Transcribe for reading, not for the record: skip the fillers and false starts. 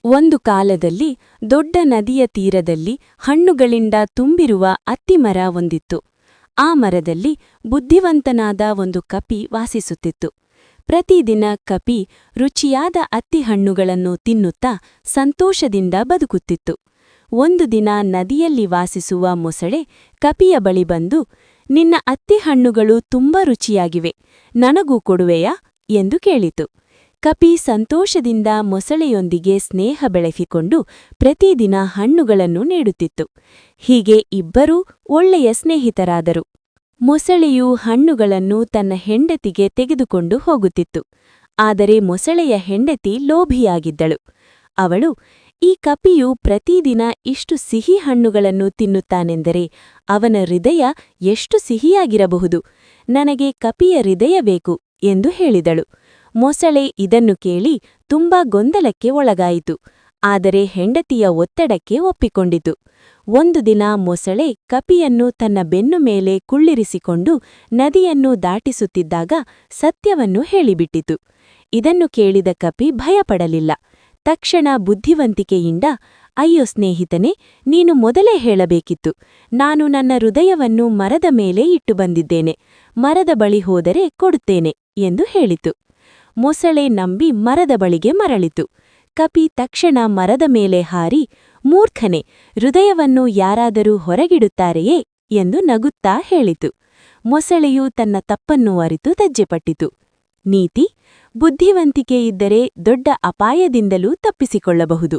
ಒಂದು ಕಾಲದಲ್ಲಿ ದೊಡ್ಡ ನದಿಯ ತೀರದಲ್ಲಿ ಹಣ್ಣುಗಳಿಂದ ತುಂಬಿರುವ ಅತ್ತಿಮರ ಒಂದಿತ್ತು. ಆ ಮರದಲ್ಲಿ ಬುದ್ಧಿವಂತನಾದ ಒಂದು ಕಪಿ ವಾಸಿಸುತ್ತಿತ್ತು. ಪ್ರತಿದಿನ ಕಪಿ ರುಚಿಯಾದ ಅತ್ತಿಹಣ್ಣುಗಳನ್ನು ತಿನ್ನುತ್ತಾ ಸಂತೋಷದಿಂದ ಬದುಕುತ್ತಿತ್ತು. ಒಂದು ದಿನ ನದಿಯಲ್ಲಿ ವಾಸಿಸುವ ಮೊಸಳೆ ಕಪಿಯ ಬಳಿ ಬಂದು, ನಿನ್ನ ಅತ್ತಿಹಣ್ಣುಗಳು ತುಂಬಾ ರುಚಿಯಾಗಿವೆ, ನನಗೂ ಕೊಡುವೆಯಾ ಎಂದು ಕೇಳಿತು. ಕಪಿ ಸಂತೋಷದಿಂದ ಮೊಸಳೆಯೊಂದಿಗೆ ಸ್ನೇಹ ಬೆಳೆಸಿಕೊಂಡು ಪ್ರತಿದಿನ ಹಣ್ಣುಗಳನ್ನು ನೀಡುತ್ತಿತ್ತು. ಹೀಗೆ ಇಬ್ಬರೂ ಒಳ್ಳೆಯ ಸ್ನೇಹಿತರಾದರು. ಮೊಸಳೆಯು ಹಣ್ಣುಗಳನ್ನು ತನ್ನ ಹೆಂಡತಿಗೆ ತೆಗೆದುಕೊಂಡು ಹೋಗುತ್ತಿತ್ತು. ಆದರೆ ಮೊಸಳೆಯ ಹೆಂಡತಿ ಲೋಭಿಯಾಗಿದ್ದಳು. ಅವಳು, ಈ ಕಪಿಯು ಪ್ರತಿದಿನ ಇಷ್ಟು ಸಿಹಿ ಹಣ್ಣುಗಳನ್ನು ತಿನ್ನುತ್ತಾನೆಂದರೆ ಅವನ ಹೃದಯ ಎಷ್ಟು ಸಿಹಿಯಾಗಿರಬಹುದು, ನನಗೆ ಕಪಿಯ ಹೃದಯ ಬೇಕು ಎಂದು ಹೇಳಿದಳು. ಮೊಸಳೆ ಇದನ್ನು ಕೇಳಿ ತುಂಬಾ ಗೊಂದಲಕ್ಕೆ ಒಳಗಾಯಿತು. ಆದರೆ ಹೆಂಡತಿಯ ಒತ್ತಡಕ್ಕೆ ಒಪ್ಪಿಕೊಂಡಿತು. ಒಂದು ದಿನ ಮೊಸಳೆ ಕಪಿಯನ್ನು ತನ್ನ ಬೆನ್ನು ಮೇಲೆ ಕುಳ್ಳಿರಿಸಿಕೊಂಡು ನದಿಯನ್ನು ದಾಟಿಸುತ್ತಿದ್ದಾಗ ಸತ್ಯವನ್ನು ಹೇಳಿಬಿಟ್ಟಿತು. ಇದನ್ನು ಕೇಳಿದ ಕಪಿ ಭಯಪಡಲಿಲ್ಲ. ತಕ್ಷಣ ಬುದ್ಧಿವಂತಿಕೆಯಿಂದ, ಅಯ್ಯೋ ಸ್ನೇಹಿತನೇ, ನೀನು ಮೊದಲೇ ಹೇಳಬೇಕಿತ್ತು, ನಾನು ನನ್ನ ಹೃದಯವನ್ನು ಮರದ ಮೇಲೆ ಇಟ್ಟು ಬಂದಿದ್ದೇನೆ, ಮರದ ಬಳಿ ಹೋದರೆ ಕೊಡುತ್ತೇನೆ ಎಂದು ಹೇಳಿತು. ಮೊಸಳೆ ನಂಬಿ ಮರದ ಬಳಿಗೆ ಮರಳಿತು. ಕಪಿ ತಕ್ಷಣ ಮರದ ಮೇಲೆ ಹಾರಿ, ಮೂರ್ಖನೆ, ಹೃದಯವನ್ನು ಯಾರಾದರೂ ಹೊರಗಿಡುತ್ತಾರೆಯೇ ಎಂದು ನಗುತ್ತಾ ಹೇಳಿತು. ಮೊಸಳೆಯು ತನ್ನ ತಪ್ಪನ್ನು ಅರಿತು ಲಜ್ಜೆಪಟ್ಟಿತು. ನೀತಿ: ಬುದ್ಧಿವಂತಿಕೆಯಿದ್ದರೆ ದೊಡ್ಡ ಅಪಾಯದಿಂದಲೂ ತಪ್ಪಿಸಿಕೊಳ್ಳಬಹುದು.